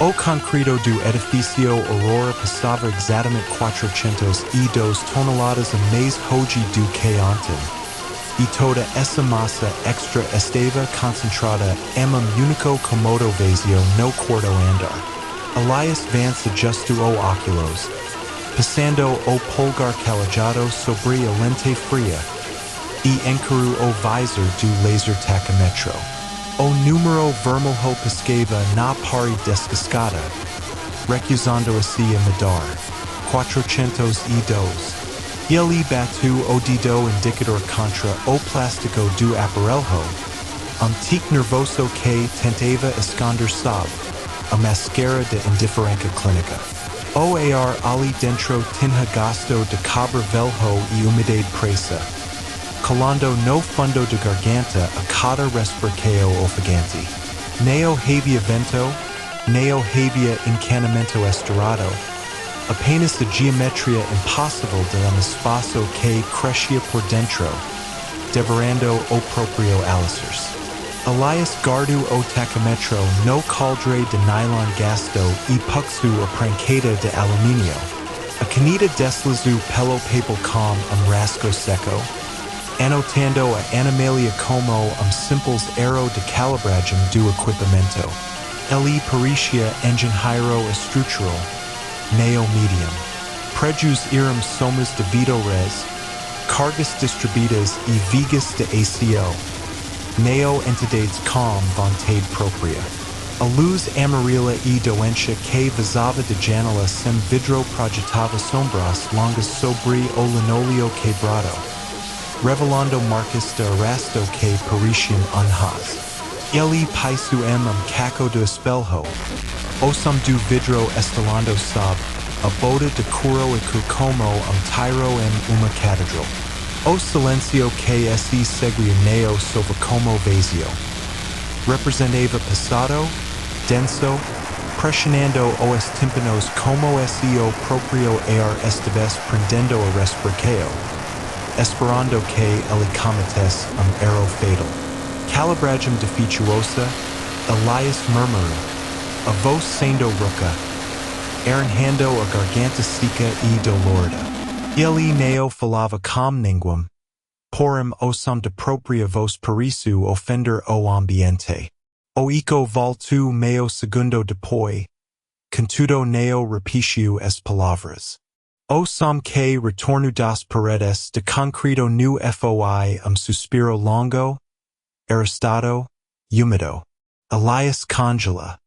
O concreto do Edifício Aurora pesava exatamente quatrocentos e doze toneladas mais hoje que ontem. E toda essa massa extra estava concentrada único cômodo vazio no quarto andar. Elias Vance justo o óculos, passando o polegar calejado sobre a lente fria, e encaru o visor do laser tachymetro. O número vermelho pescava na pari descascada, recusando assim a medar, 412. Ele batu o dedo indicador contra o plástico do aparelho, tic nervoso que tentava esconder sob, a máscara de indiferença clínica. O ar ali dentro tinha gasto de cabra velho e umidade presa, colando no fundo de garganta a cada respiração ofegante. Neo havia vento, neo havia encanamento estourado, apenas a geometria impossível de um espaço que crescia por dentro, devorando o próprio alicerce. Elias guardou o tachymetro no caldre de nylon gasto e puxu a prancheta de alumínio. A caneta deslizou pelo papel com rasgo seco, anotando a animalia como simples erro de calibragem do equipamento. Ele parecia engenheiro estrutural, neo medium. Prejus iram somas devido res, cargas distribuídas e vigas de ACO. Neo entidades com vontade própria. A luz amarela e doença que vazava de janela sem vidro projetava sombras longas sobre o linóleo quebrado, revelando marcas de arrasto que pareciam unhas. Ele paisu caco do espelho, o som do vidro estalando sob, a boda de couro e como tiro uma catedral. O silencio que se seguia neo sobre como vazio. Representava passado, denso, pressionando os tímpanos como o proprio ar estivesse prendendo a respiração, esperando que ele cometesse erro fatal. Calibragem defeituosa, Elias murmurou, a voz sendo rouca, arranhando a garganta seca e dolorida. Ele neo falava com ninguém, porém o som de própria voz parecia ofender o ambiente. O eco voltou meio segundo depois, contudo neo repetiu as palavras. O som que retorno das paredes de concreto no foi suspiro longo, arrastado, úmido. Elias congela.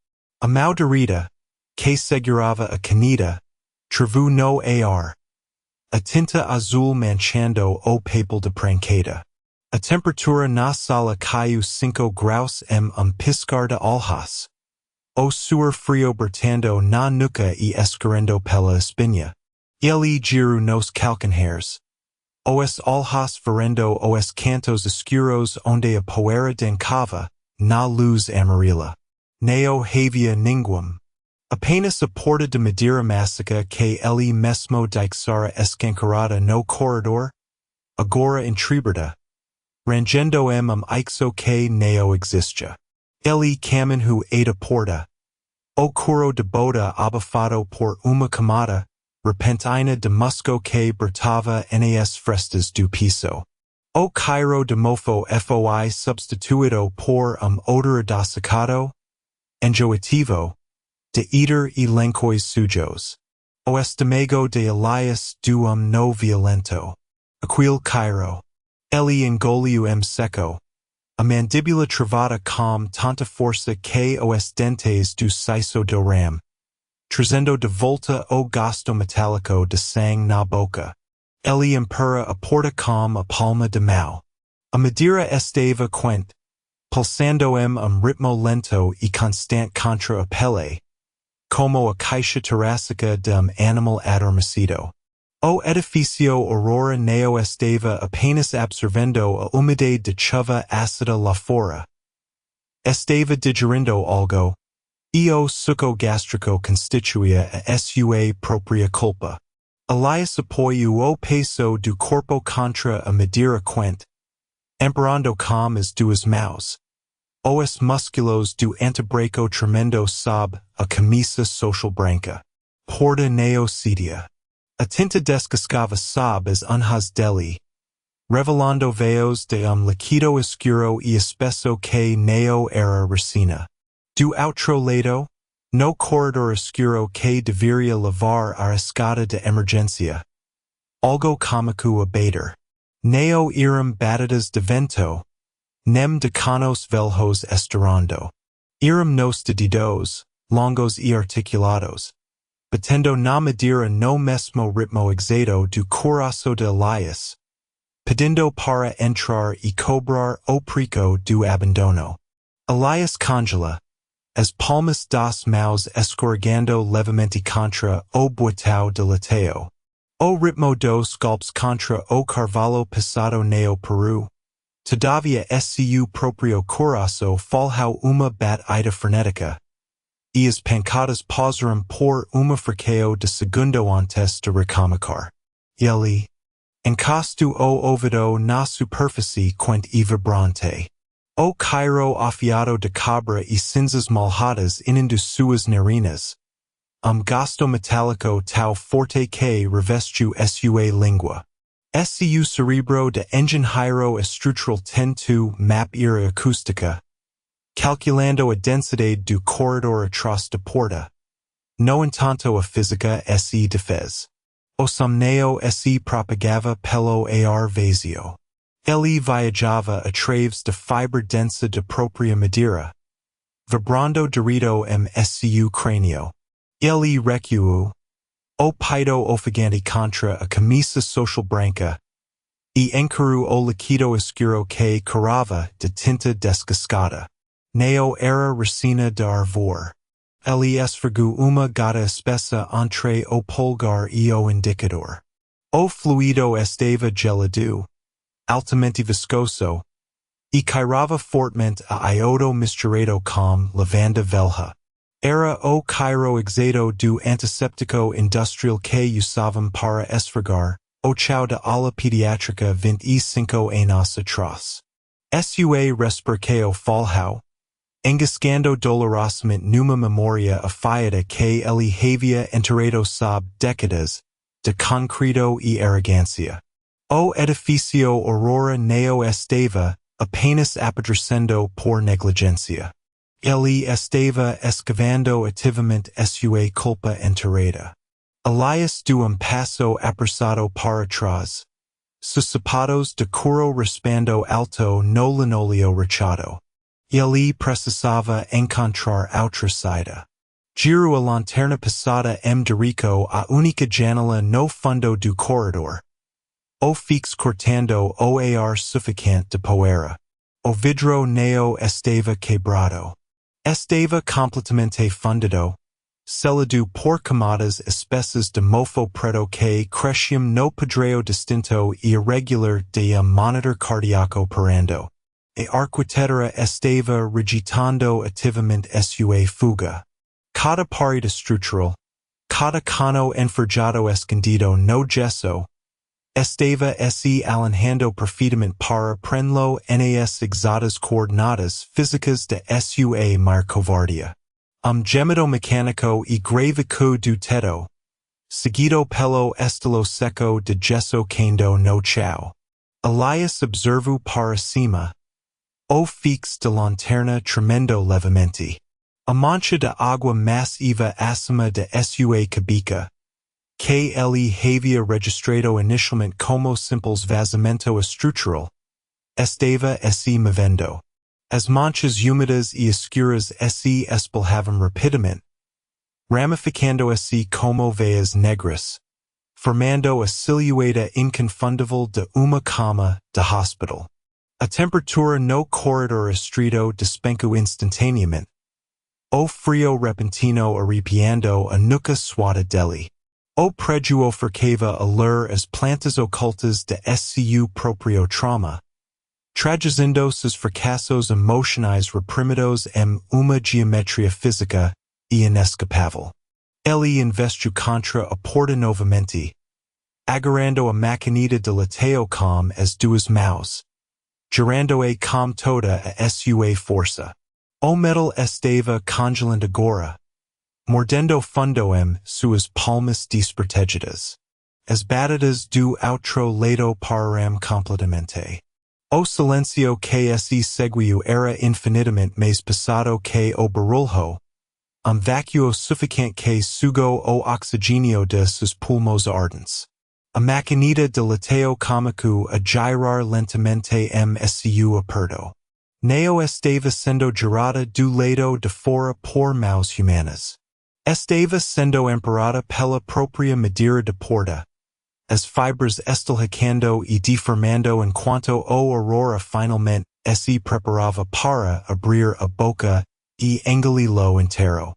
A maldita, que segurava a caneta, travou no ar. A tinta azul manchando o papel de prancheta. A temperatura na sala caiu 5 graus piscar de olhos. O suor frio bertando na nuca e escorrendo pela espinha. Ele girou nos calcanhares. Os olhos verendo os cantos escuros onde a poeira dencava na luz amarela. Neo havia ninguém. Apenas a porta de madeira massica que ele mesmo deixara escancarada no corredor, agora entreaberta, rangendo ixo que neo existe. Ele caminhou a porta. O coro de boda abafado por uma camada repentina de musco que brotava nas frestas do piso. O cairo de mofo foi substituído por odor adocicado, enjoativo, de iter e lençóis sujos. O estômago de Elias do no violento. Aquil cairo. Ele engoliu seco. A mandíbula travada com tanta força que os dentes do siso do ram, trazendo de volta o gosto metálico de sangue na boca. Ele empurra a porta com a palma de mão. A madeira estava quente, pulsando ritmo lento e constante contra a pele, como a caixa torácica de animal adormecido. O edifício Aurora neo estava apenas absorvendo a umidade de chuva ácida lá fora. Estava digerindo algo, e o suco gástrico constituía a sua própria culpa. Elias apoiou o peso do corpo contra a madeira quente, amparando com as duas mãos. os musculos do antebraço tremendo sob a camisa social branca. Porta neocedia. A tinta descascava sob as unhas dele, revelando veos de líquido escuro e espesso que neo era resina. Do outro lado, no corredor escuro que deveria levar a escada de emergência. Algo cômico a bater. Neo eram batidas de vento, nem de canos velhos estirando. Eram nos dedos, longos e articulados, batendo na madeira no mesmo ritmo exato do coração de Elias, pedindo para entrar e cobrar o preço do abandono. Elias congela, as palmas das mãos escorregando levemente contra o botão de lateo. O ritmo dos golpes contra o carvalho pesado neo Peru. Todavia seu próprio coração falhou uma batida frenética, e as pancadas pausaram por uma fraqueo de segundo antes de recomeçar. Ele encosto o ouvido na superfície quente e vibrante. O cairo afiado de cabra e cinzas malhadas inundou suas narinas. Gasto metálico tão forte que revestiu sua língua. Seu cerebro de engenheiro estrutural tentou mapear a acústica, calculando a densidade do corredor atrás da porta. No entanto a física se defez. O somneo se propagava pelo ar vazio. Ele viajava através de fibra densa de própria madeira, vibrando direito seu crânio. Ele recuou, o peito ofegante contra a camisa social branca, e encarou o líquido escuro que corava de tinta descascada. Neo era resina de arvor. Ele esfregou uma gota espessa entre o polegar e o indicador. O fluido estava gelado, altamente viscoso, e cairava fortemente a iodo misturado com lavanda velha. Era o cairo exato do antisséptico industrial que usavam para esfregar o chão da ala pediátrica 25 anos atrás. Sua respiração falhou, engasgando dolorosamente numa memória afiada que ele havia enterrado sob décadas de concreto e arrogância. O edifício Aurora não estava apenas apodrecendo por negligência. Ele estava escavando ativamente sua culpa enterrada. Elias deu passo apressado para trás, seus sapatos de couro raspando alto no linóleo rachado. Ele precisava encontrar outra saída. Girou a lanterna passada direito a única janela no fundo do corredor. O fix cortando o ar sufocante de poeira. O vidro não estava quebrado. Estava completamente fundido, selado por camadas espessas de mofo preto que cresciam no padrão distinto e irregular de monitor cardíaco parando. A arquitetura estava rejeitando ativamente sua fuga. Cada parede estrutural, cada cano enferrujado escondido no gesso, estava se alejando perfeitamente para prendê-lo nas exatas coordenadas físicas de sua maior covardia. Gemido mecânico e grave coup do teto, seguido pelo estilo seco de gesso caindo no chão. Elias observou para cima, o fix de lanterna tremendo levemente. A mancha de água massiva acima de sua cabeça, que ele havia registrado inicialmente como simples vazamento estrutural, estava se movendo. As manchas úmidas e escuras se espalhavam rapidamente, ramificando-se como veias negras, formando a silhueta inconfundível de uma cama de hospital. A temperatura no corredor estreito despencou instantaneamente. O frio repentino arrepiando a nuca suada dele. O prédio oferecava a lure as plantas ocultas de seu próprio trauma, traduzindo seus fracassos emocionais reprimidos em uma geometria física e inescapável. Ele investiu contra a porta novamente, agarrando a maquinita de lateo com as duas mãos, girando-a com toda a sua força. O metal estava congelando agora, mordendo fundo suas palmas desprotegidas. As batidas do outro lado pararam completamente. O silencio que se seguiu era infinitamente mais pesado que o barulho, vácuo sufocante que sugou o oxigênio de seus pulmões ardentes. A maquinita de lateo cômico a girar lentamente msu aperto. Neo estava sendo girada do lado de fora por mãos humanas. Estava sendo amparada pela própria madeira de porta. As fibras estilhaçando e deformando enquanto o Aurora finalmente se preparava para abrir a boca e engolir-lo inteiro.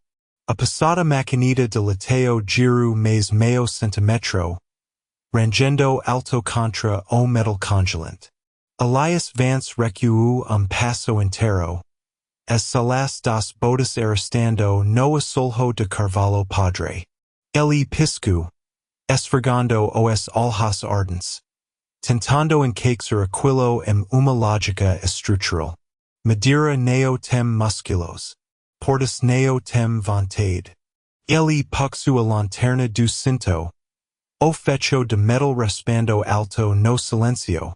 A pesada maquinita de lateo girou mais meio centímetro, rangendo alto contra o metal congelante. Elias Vance recuou passo inteiro. As salas das botas arrastando no asolho de carvalho padre. Ele pisco, esfregando os olhos ardentes. Tentando encaixar aquilo uma lógica estrutural. Madeira neo tem musculos. Portas neo tem vontade. Ele puxou a lanterna do cinto. O fecho de metal raspando alto no silencio.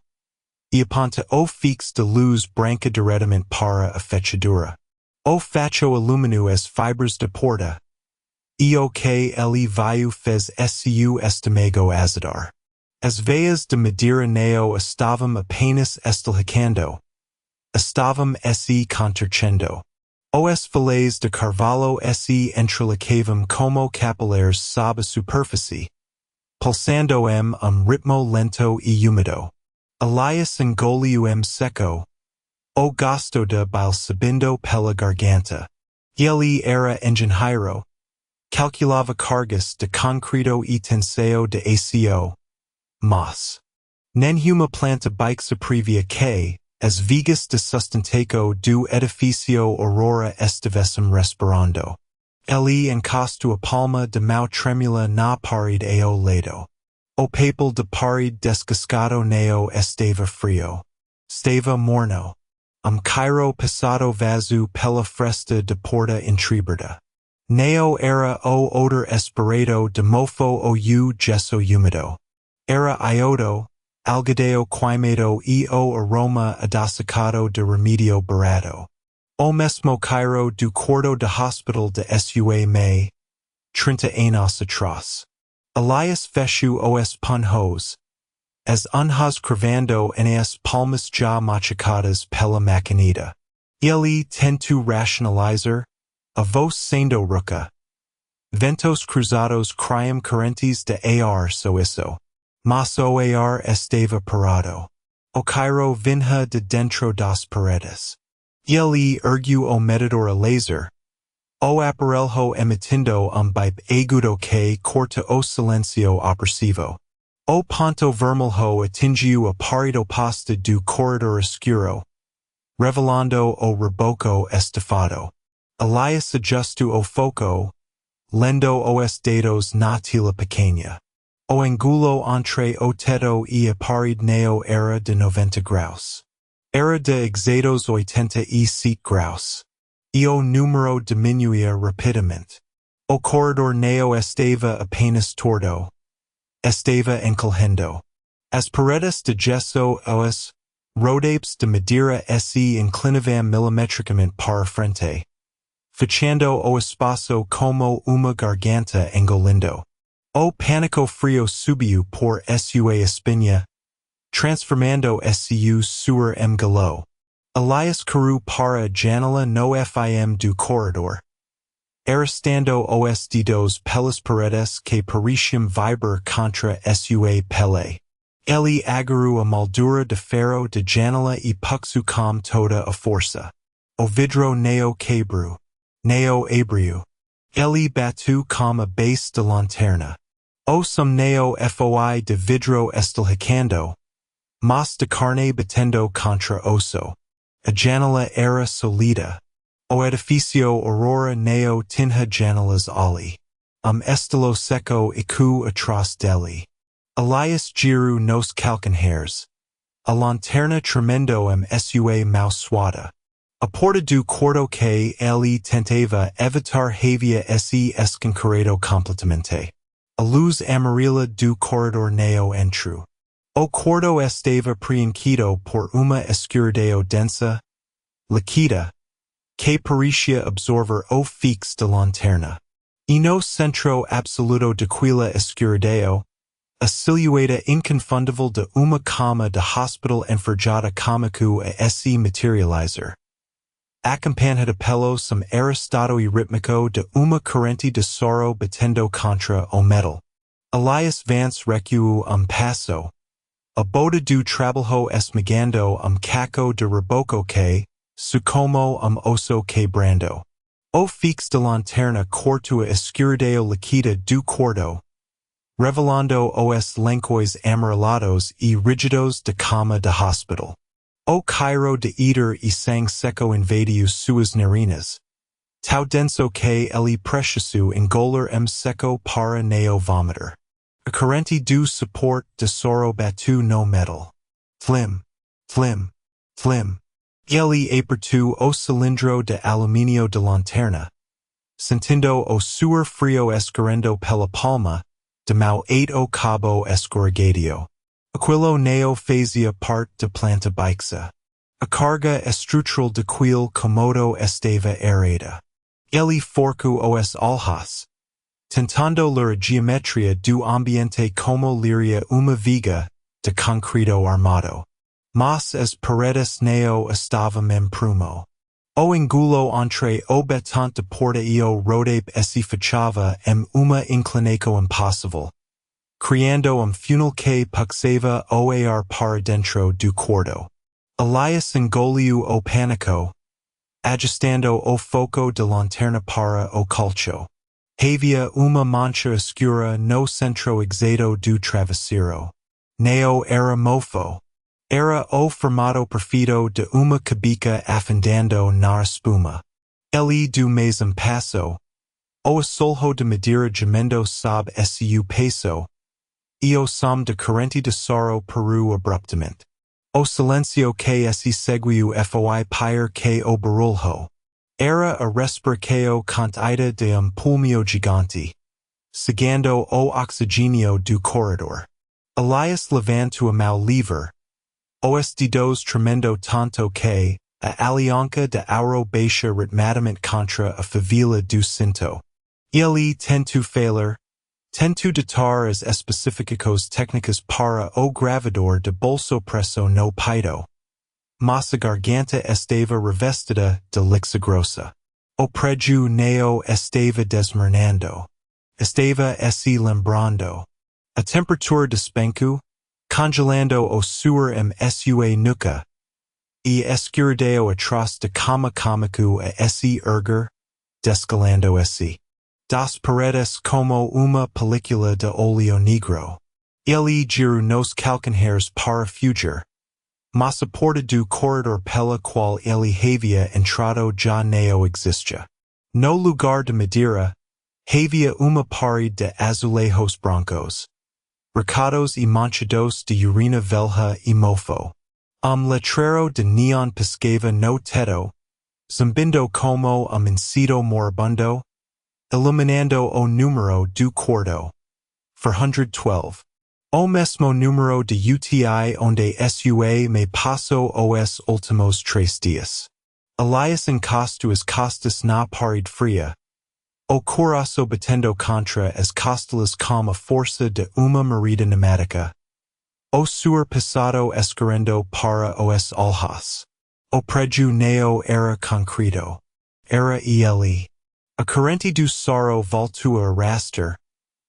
E aponta o fix de luz branca diretamente para a fechadura. O facho illuminou as fibras de porta. E o que ele viu fez su estamago azadar. As veias de madeira neo estavam apenas estilhaçando. Estavam se contorcendo. Os filés de carvalho se entrelaçavam como capilares sob a superfície. Pulsando ritmo lento e úmido. Elias engoliu seco. O gosto de bile subindo pela garganta. Ele era engenheiro. Calculava cargas de concreto e tensão de aco. Mas. Nenhuma planta baixa previa que, as vigas de sustentaco do Edifício Aurora estivessem respirando. Ele encostou a palma de mão tremula na parede ao lado. O papel de parede descascado neo estava frio. Estava morno. Cairo pesado vazio pela fresta de porta entreaberta. Neo era o odor esperado de mofo ou gesso úmido. Era iodo, algodão queimado e o aroma adocicado de remédio barato. O mesmo Cairo do quarto de hospital de sua May, 30 anos atrás. Elias fechou os punhos, as unhas cravando nas palmas já machucadas pela maquinita. Ele tentou racionalizar, a voz sendo rouca. Ventos cruzados criam correntes de ar so isso. Mas o ar estava parado. O Cairo vinha de dentro das paredes. Ele ergueu o medidor a laser. O aparelho emitindo bip agudo que corta o silencio opressivo. O ponto vermelho atingiu a parede oposta do corredor escuro, revelando o reboco estafado. Elias ajustou o foco, lendo os dedos na tela pequena. O angulo entre o teto e a parede neo era de 90 graus. Era de exatos 87 graus. E o número diminuía rapidamente. O corredor neo estava apenas torto. Estava encolhendo. As paredes de gesso os rodapes de madeira se inclinavam milimetricamente para frente, fechando o espaço como uma garganta engolindo. O pânico frio subiu por sua espinha, transformando su suor galo. Elias correu para a janela no fim do corredor, arrastando os dedos pelas paredes que pareciam vibrar contra sua pele. Ele agarrou a moldura de ferro de janela e puxou com toda a força. O vidro neo quebrou. Neo abriu. Ele bateu com a base de lanterna. O som neo foi de vidro estilhaçando, mas de carne batendo contra osso. A janela era sólida. O edifício Aurora neo tinha janelas ali. Estilo seco e cu atrás dele. Elias girou nos calcanhares. A lanterna tremendo sua mão suada. Aporta do quarto que ele tentava evitar havia esse concreto completamente. A luz amarela do corredor não entrou. O quarto estava preenchido por uma escuridão densa, líquida, que parecia absorver o fix da lanterna. E no centro absoluto daquela escuridão, a silhueta inconfundível de uma cama de hospital enferrujada comico a esse materializer. Acompanhada pelo som arrastado e rítmico de uma corrente de soro batendo contra o metal. Elias Vance recuou passo. A boda do trabalho esmagando caco de reboco que, sucomo osso quebrando. O fix de lanterna cortou a escuridão líquida do quarto, revelando os lençóis amarelados e rígidos de cama de hospital. O cairo de éter e sangue seco invadiu suas narinas. Tão denso que ele precisou engolir seco para não vomitar. A corrente do suporte de soro bateu no metal. Flim, flim, flim. Ele apertou o cilindro de alumínio de lanterna, sentindo o suor frio escorrendo pela palma, de mão o cabo escorregadio. Aquilo não fazia parte de planta baixa. A carga estrutural daquele cômodo estava errada. Ele forcou os olhos, tentando ler a geometria do ambiente como leria uma viga de concreto armado. Mas as paredes não estavam prumo. O engulo entre o batente de porta e o rodape se fechava uma inclinação impossível, criando funil que puxava o ar para dentro do quarto. Elias engoliu o pânico, ajustando o foco de lanterna para o colcho. Havia uma mancha escura no centro exato do travesseiro. Não era mofo. Era o formato perfeito de uma cabica afundando na espuma. Ele do mesmo passo. O solho de madeira gemendo sob seu peso. E o som de corrente de soro parou abruptamente. O silêncio que se seguiu foi pior que o barulho. Era a respiração contaida de pulmão gigante, seguindo o oxigênio do corredor. Elias levantou a mão livre. Os dedos tremendo tanto que a alianca de ouro baixa ritmicamente contra a favela do cinto. Ele tentou falar. Tentou ditar as especificações técnicas para o gravador de bolso preso no peito. Mas a garganta estava revestida de lixa grossa. O preju não estava desmoronando. Estava se lembrando. A temperatura despenco, congelando o suor sua nuca. E escuridão atrás de cama comico a se erguer, descalando se. Das paredes como uma película de óleo negro. Ele girou nos calcanhares para fugir. Mas a porta do corredor pela qual ele havia entrado já não existia. No lugar de madeira, havia uma parede de azulejos brancos, recados e manchados de urina velha e mofo. Letrero de neon piscava no teto, zumbindo como insecto moribundo, iluminando o número do quarto. 412. O mesmo número de UTI onde sua me passou os últimos 3 dias. Elias encostou as costas na parede fria. O coração batendo contra as costelas com a força de uma marida pneumática. O suor pesado escorrendo para os olhos. O preju não era concreto. Era ele. A corrente do soro voltou a arrastar,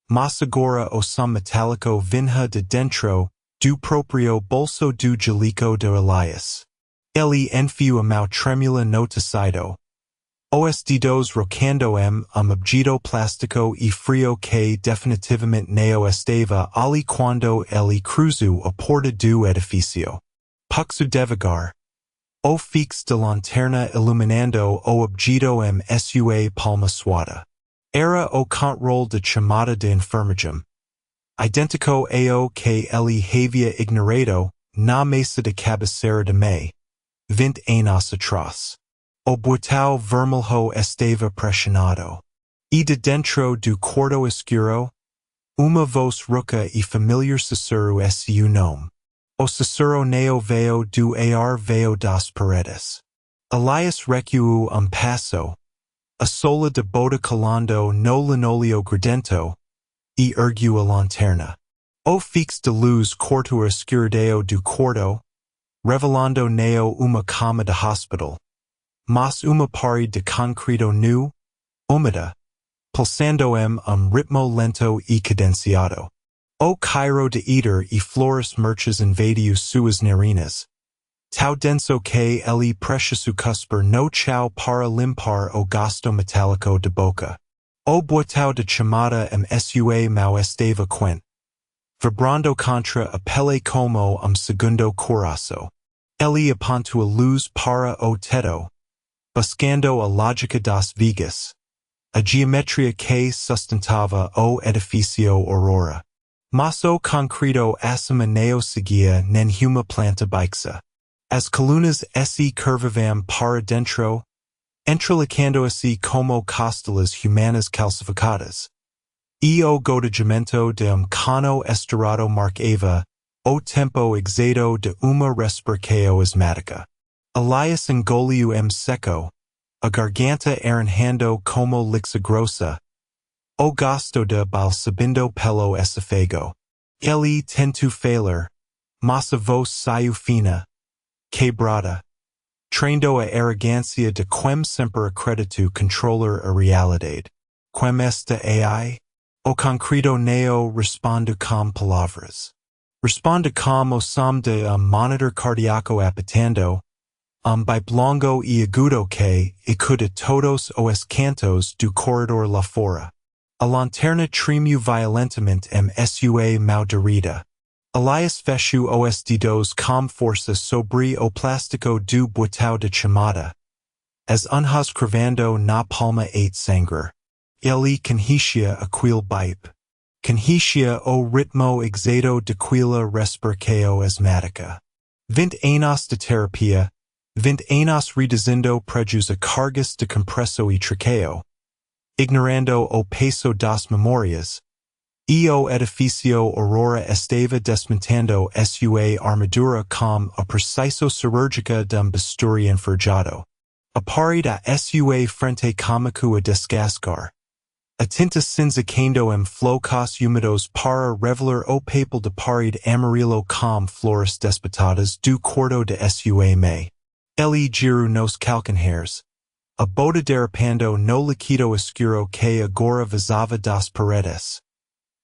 mas agora o som metálico vinha de dentro do próprio bolso do jaleco de Elias. Ele enfiou a mão trêmula no tecido. Os dedos rocando objeto plástico e frio que definitivamente não estava ali quando ele cruzou a porta do edifício. Puxou devagar. O fix de lanterna iluminando o objeto sua palma suada. Era o controle de chamada de enfermagem. Idêntico ao que ele havia ignorado na mesa de cabeceira de May. 20 anos atrás. O botão vermelho estava pressionado. E de dentro do quarto escuro, uma voz rouca e familiar sussurro seu nome. O sussurro não veio do ar veio das paredes. Elias recuou passo, a sola de bota calando no linóleo grudento, e ergueu a lanterna. O fix de luz cortou a escuridão do quarto, revelando neo uma cama de hospital, mas uma parede de concreto nu, úmida, pulsando ritmo lento e cadenciado. O cairo de iter e flores merches invadiu suas narinas. Tão denso que ele precioso cusper no chão para limpar o gasto metálico de boca. O botão de chamada sua mau estava quente, vibrando contra a pele como segundo coração. Ele apontou a luz para o teto, buscando a lógica das vigas, a geometria que sustentava o Edifício Aurora. Mas o concreto acima não seguia nenhuma planta baixa. As colunas se curvavam para dentro, entrelacando-se como costelas humanas calcificadas. E o godejamento de cano estirado marcava o tempo exato de uma respiração asmática. Elias engoliu seco, a garganta arranhando como lixa grossa, o gasto de bal subindo pelo esôfago. Ele tentou falar, mas a voz saiu fina, quebrada, traindo a arrogância de quem sempre acreditou controlar a realidade. Quem esta AI? O concreto não responde com palavras. Responde com o som de monitor cardíaco apitando, biblongo e agudo que escuta todos os cantos do corredor lá fora. A lanterna tremeu violentamente sua mão direita. Elias fechou os dedos com força sobre o plástico do botão de chamada. As unhas cravando na palma sangrar. Ele conhecia aquele bip. Conhecia o ritmo exato daquela respiração asmática. 20 anos de terapia, 20 anos reduzindo prejus a cargas de compresso e traqueo, ignorando o peso das memórias, e o edifício Aurora estava desmontando sua armadura com a preciso cirúrgica bisturi enferrujado. A parede a sua frente começou a descascar. A tinta cinza caindo flocos úmidos para revelar o papel de parede amarelo com flores desbotadas do quarto de sua mãe. Ele girou nos calcanhares, a bota derrapando no líquido escuro que agora vazava das paredes,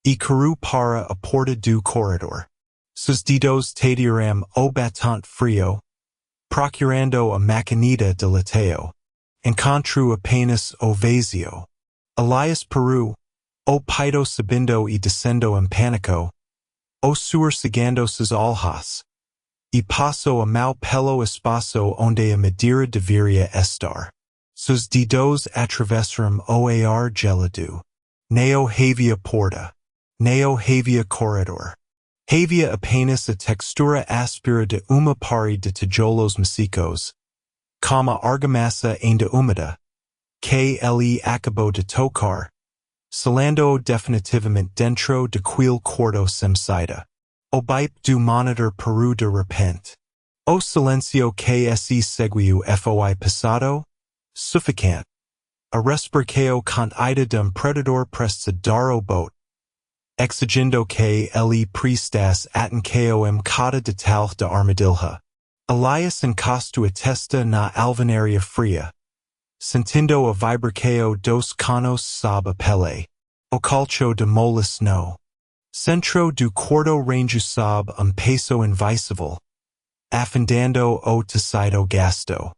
e correu para a porta do corredor. Seus dedos tatearam o batente frio, procurando a maquinita de lateo. Encontrou apenas o vazio. Elias parou, o peito subindo e descendo pânico, o suor seguindo suas olhos, e passou a mão pelo espaço onde a madeira deveria estar. Seus dedos atravessaram o ar gelado. Não havia porta. Não havia corredor. Havia apenas a textura áspera de uma parede de tijolos macios, como a argamassa ainda úmida, que ele acabou de tocar, selando definitivamente dentro daquele quarto sem saída. O bip do monitor parou de repente. O silêncio que se seguiu foi pesado, sufocante. A respiração contida de predador prestes a dar o bote, exigindo que ele prestasse atenção cada detalhe da armadilha. Elias encostou a testa na alvenaria fria, sentindo a vibração dos canos sob a pele. O colcho de mola snow. Centro do quarto range sob peso invisível, afundando o tecido gasto.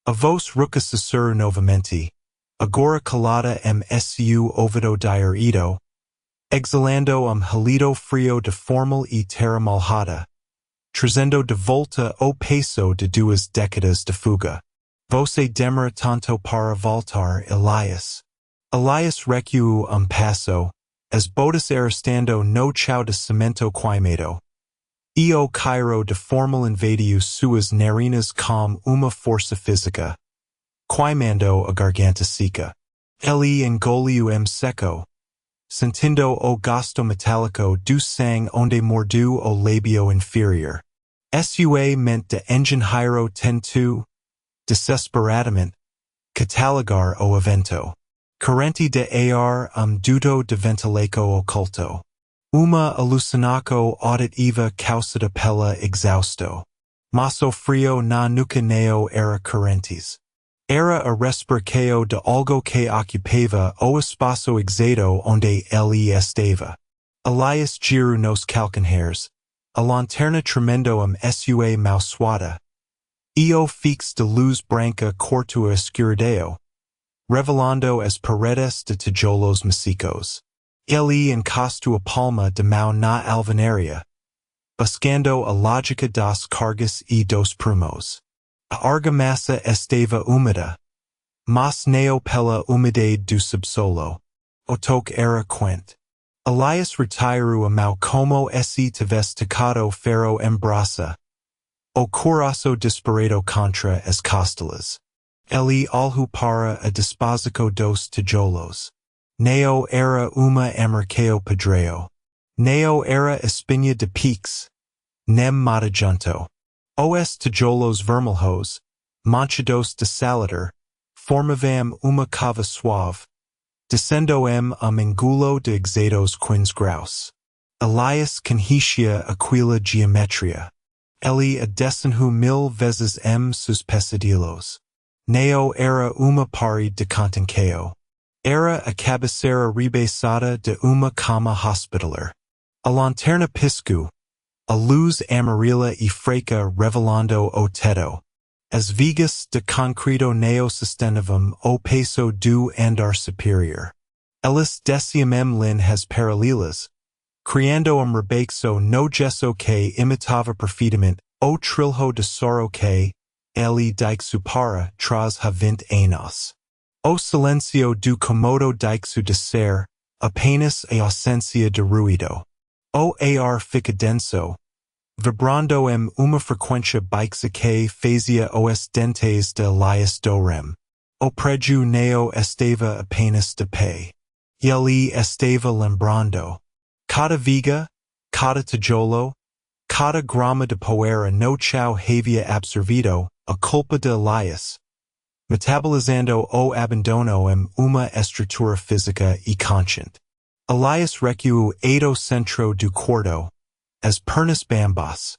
A voz rouca sussurra novamente, agora calada su ouvido direito, exhalando halido frio de formal e terra malhada, trazendo de volta o peso de duas décadas de fuga. Você demora tanto para voltar, Elias. Elias recuou passo, as botas arrastando no chão de cimento queimado. E o cairo de formal invadiu suas narinas com uma força física. quaimando a garganta seca. Ele engoliu seco. Sentindo o gosto metálico do sangue onde mordu o lábio inferior. Sua mente de engenheiro tentou, desesperadamente, catalogar o evento. Carente de ar duto de ventilaco oculto. Uma alucinaco auditiva causada pela exausto. Mas o frio na nuca neo era carentes. Era a respiração de algo que ocupava o espaço exato onde ele estava. Elias girou nos calcanhares, a lanterna tremendo sua mão suada. O fix de luz branca cortou a escuridão, revelando as paredes de tijolos maciços. Ele encostou a palma de mão na alvenaria, buscando a lógica das cargas e dos prumos. A argamassa estava úmida, mas não pela umidade do subsolo. O toque era quente. Elias retirou a mão como se tivesse tocado ferro em brasa. O coração disparado contra as costelas. Ele olhou para a disposição dos tijolos. Neo era uma emercao pedreo. Neo era espinha de piques. Nem mata-junto. Os tijolos vermelhos, manchados de saladar, formavam uma cava suave, descendo angulo de exatos 15 graus. Elias conhecia aquela geometria. Ele a desenhou 1000 vezes sus pesadillos. Neo era uma parede de contencao. Era a cabeceira rebaixada de uma cama hospitalar. A lanterna piscou, a luz amarela e fraca revelando o teto. As vigas de concreto neo sustentavam o peso do andar superior. Elas desciam linhas paralelas, criando rebaixo no gesso que imitava perfeitamente o trilho de soro que ele dixupara tras 20 anos. O silêncio do cômodo dixu de ser, apenas a ausência de ruído. O ar fica denso, vibrando uma frequência baixa que fazia os dentes de Elias dorem. O prédio neo estava apenas de pé. Ele estava lembrando. Cada viga, cada tijolo, cada grama de poeira no chão havia absorvido a culpa de Elias, metabolizando o abandono uma estrutura física e consciente. Elias recuou do centro do quarto, as pernas bambas.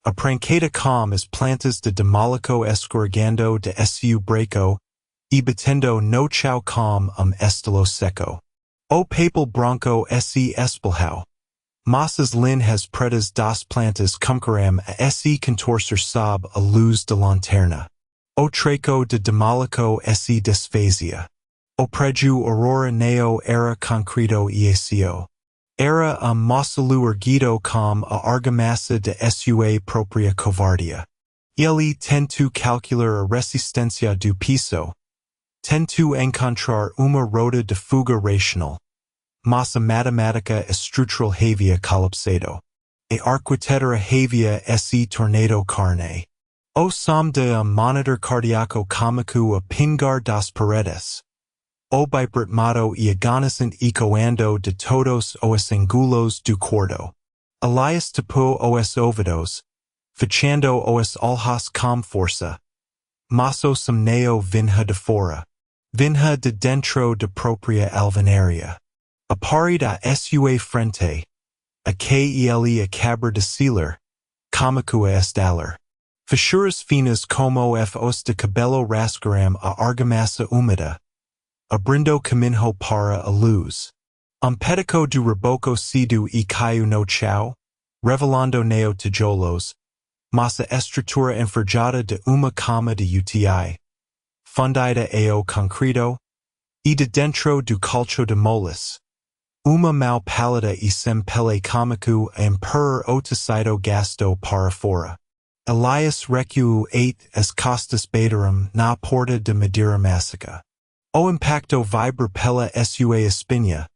A prancada com as plantas de demolico escorregando de su breco e batendo no chão com estilo seco. O papel branco se espelhou. Mas as linhas pretas das plantas começaram a se contorcer sob a luz de lanterna. O treco de demolico se desfazia. O prédio Aurora neo era concreto e acio. Era moço erguido com a argamassa de sua própria covardia. Ele tentou calcular a resistência do piso. Tentou encontrar uma roda de fuga racional. Mas a matemática estrutural havia colapsado. A arquitetura havia se tornado carne. O som de monitor cardíaco cômico a pingar das paredes. O bipritmado e agonizante ecoando de todos os angulos do quarto. Elias tapou os ouvidos, fechando os olhos com força. Mas o somneo vinha de fora. Vinha de dentro de própria alvenaria. A parede a sua frente, a que ele acaba de sealar, cômico a estalar. Fechuras finas como os de cabelo rasgaram a argamassa úmida, abrindo caminho para a luz. Pedico do reboco cedo e caiu no chão, revelando neo tijolos, mas a estrutura enferrujada de uma cama de UTI, fundida ao concreto, e de dentro do colcho de molas. Uma mão pálida e sem pele cômico a empurrar o tecido gasto para fora. Elias recuou as costas bateram na porta de madeira maciça. O impacto vibra pela sua espinha,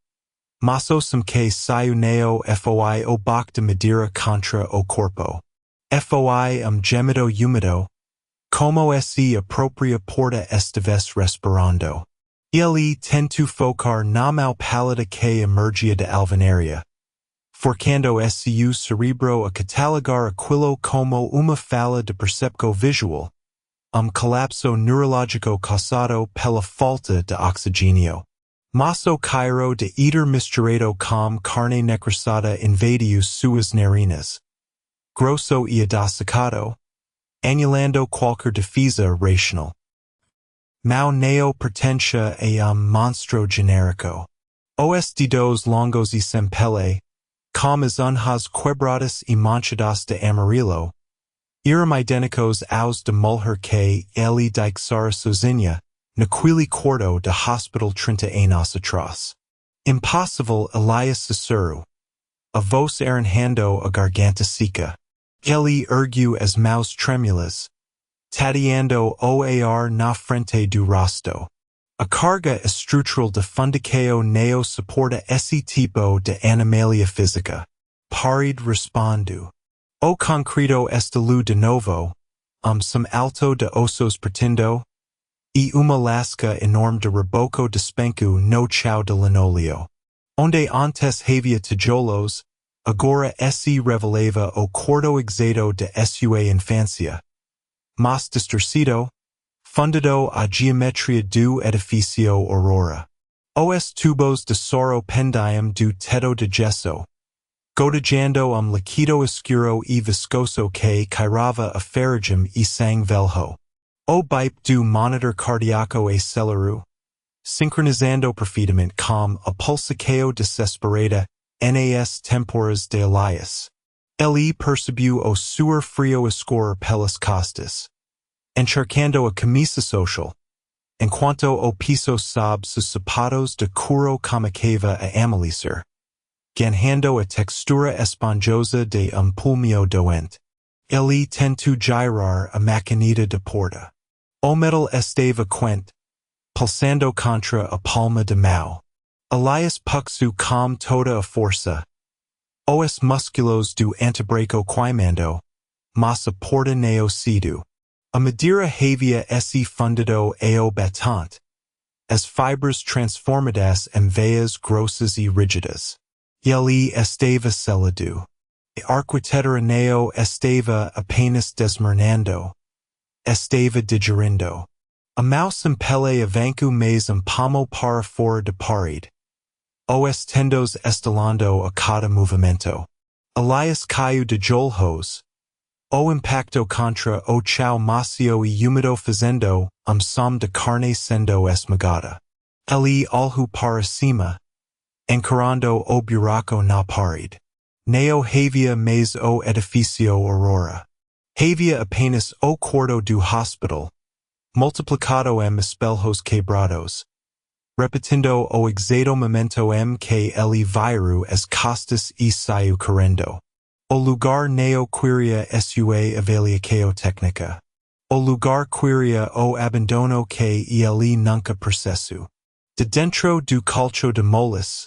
mas o som que saiu neo foi o baque de madeira contra o corpo. Foi gemido úmido, como se apropria porta esta vez respirando. Ele tento focar na mal pálida que emergia de alvenaria, forcando seu cerebro a catalogar aquilo como uma falha de percepção visual, colapso neurológico causado pela falta de oxigênio. Masso Cairo de iter misturado com carne necrosada invadiu suas narinas. Grosso e adocicado, anulando qualquer defesa racional. Mau neo pertencia a monstro generico. Os dedos longos e sempele, com as unhas quebradas e manchadas de amarillo, eram idênticos aos de mulher que ele deixara sozinha, naquele quarto de hospital 30 anos atrás. Impossível Elias Cicero. A voz arranhando a garganta seca. Ele ergueu as mãos trêmulas, tateando o ar na frente do rosto. A carga estrutural de fundiqueo neo suporta esse tipo de anomalia física. Parid respondo. O concreto estalu de novo, some alto de ossos pretendo, e uma lasca enorme de reboco despenco no chão de linóleo. Onde antes havia tijolos, agora esse revelava o quarto exato de sua infância. Mas distorcido, fundado a geometria do Edifício Aurora. Os tubos de soro pendiam do teto de gesso, gotejando líquido escuro e viscoso que cairava a ferrugem e sangue velho. O bip do monitor cardíaco aceleru, sincronizando perfeitamente com a pulsação desesperada nas temporas de Elias. Ele percebiu o suor frio escorrer pelas costas, encharcando a camisa social, enquanto o piso sob sus sapatos de couro começava a amolecer, ganhando a textura esponjosa de pulmão doente. Ele tentou girar a maquinita de porta. O metal estava quente, pulsando contra a palma de mão. Elias puxou com toda a força. Os músculos do antebraço queimando, mas a porta não cedeu. A madeira havia se fundido ao batente, as fibras transformadas em veias grossas e rígidas. Ele estava selado. A arquitetura não estava apenas desmoronando, estava digerindo. A mouse impele avanço mais pomo para fora de pared. Os tendos estalando a cada movimento. Elias caiu de joelhos. O impacto contra o chão macio e úmido fazendo som de carne sendo esmagada. Ele olhou para cima, encarando o buraco na parede. Não havia mais o Edifício Aurora. Havia apenas o quarto do hospital, multiplicado em espelhos quebrados, repetindo o exato momento em que ele virou as costas e saiu correndo. O lugar não queria sua avaliação técnica. O lugar queria o abandono que ele nunca processou. De dentro do colcho de molas,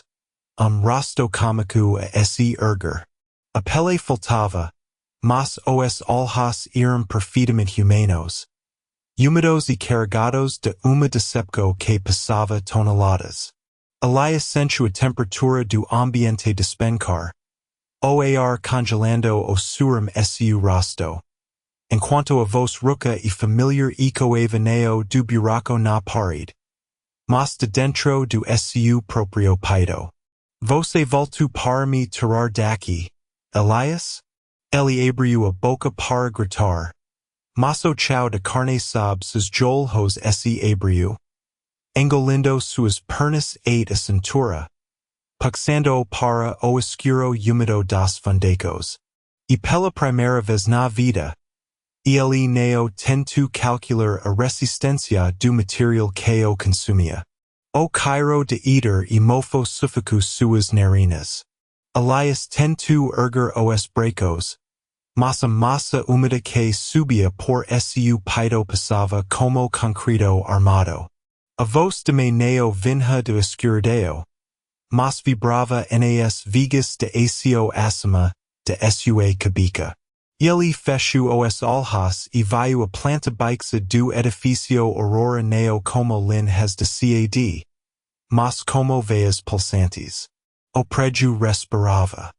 rosto cômico a esse erguer. A pele faltava, mas os olhos eram perfeitamente humanos, úmidos e carregados de uma decepção que pesava toneladas. Elias sentiu a temperatura do ambiente despencar, o ar congelando o suor seu rosto, enquanto a voz rouca e familiar ecoava neo do buraco na parede, mas de dentro do seu próprio peito. Você voltou para me tirar daqui, Elias? Ele abriu a boca para gritar, mas o chão de carne sob seus joelhos se abriu, engolindo suas pernas e a cintura, puxando para o escuro úmido dos fundecos. E pela primeira vez na vida, ele não tentou calcular a resistência do material que o consumia. O Cairo de iter e mofo sufocou suas narinas. Elias tentou erguer os braços, mas a massa úmida que subia por seu peito pesava como concreto armado. A voz de não vinha do escuridão, mas vibrava nas vigas de seu acima de sua cabeça. Ele fecho os olhos e veio a planta baixa do Edifício Aurora neo como lin has de cad, mas como veias pulsantes. O prédio respirava.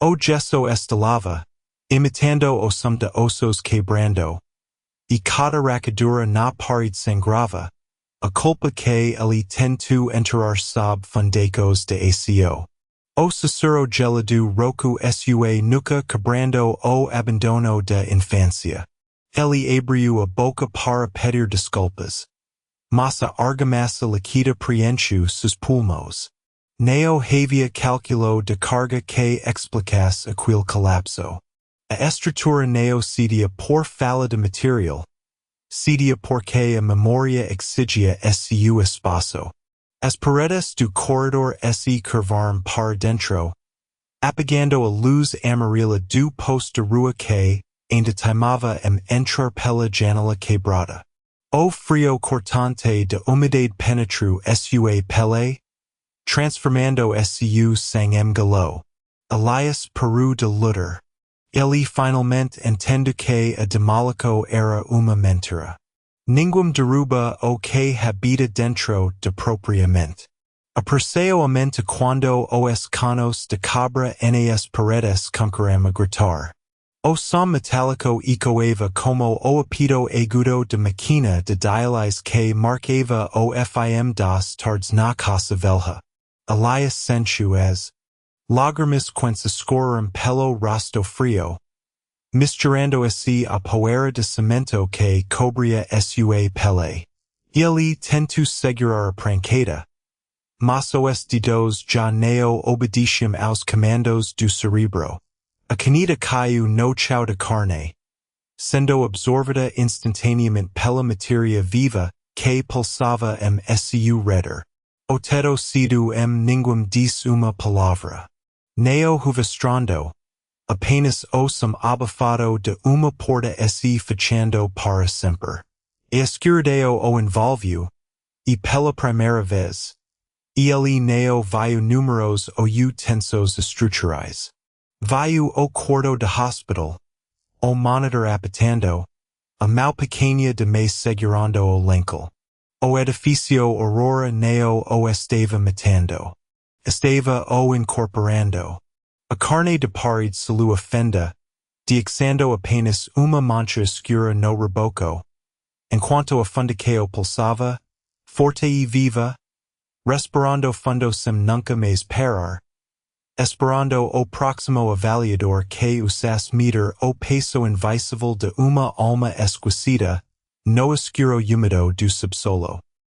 O gesso estalava, imitando o som de ossos quebrando, e cada rachadura na parede sangrava, a culpa que ele tentou enterrar sob fundecos de aco. O sussurro gelado roku sua nunca quebrando o abandono da infância. Ele abriu a boca para pedir desculpas. Mas a argamassa líquida preencheu seus pulmões. Neo havia calculo de carga que explicasse aquele colapso. A estrutura neo cedia por falha de material. Cedia porque a memória exigia seu espaço. As paredes do corredor se curvaram para dentro, apagando a luz amarela do poste de rua que ainda teimava em entrar pela janela quebrada. O frio cortante de umidade penetrou sua pele, transformando seu sangue em galo. Elias parou de lutar. Ele finalmente entendeu que a demolição era uma mentira. Ninguém derruba o que habita dentro de propriamente. Aperceu aumenta quando os canos de cabra nas paredes concorrem a gritar. O som metálico ecoava como o apito agudo de máquina de diálise que marcava o fim das tardes na casa velha. Elias sentiu as lágrimas quando escorreram pelo rosto frio, misturando-se a poeira de cimento que cobria sua pele. Ele tentou segurar a prancada, mas os dedos já não obedeciam aos comandos do cerebro. A caneta caiu no chão de carne, sendo absorvida instantaneamente pela matéria viva que pulsava em seu redor. O teto cedo ninguém disse uma palavra. Neo registrando, apenas o som abafado de uma porta se fechando para sempre. E escuridão o envolveu, e pela primeira vez, ele não viu números ou utensílios estruturais. Viu o quarto de hospital, o monitor apitando, a mão pequena de mais segurando o lençol. O edifício Aurora não o estava matando. Estava o incorporando. A carne de parede se lua fenda, deixando apenas uma mancha escura no reboco, enquanto a fundiqueo pulsava, forte e viva, respirando fundo sem nunca mais parar, esperando o próximo avaliador que usasse medir o peso invisível de uma alma esquecida no escuro úmido do subsolo.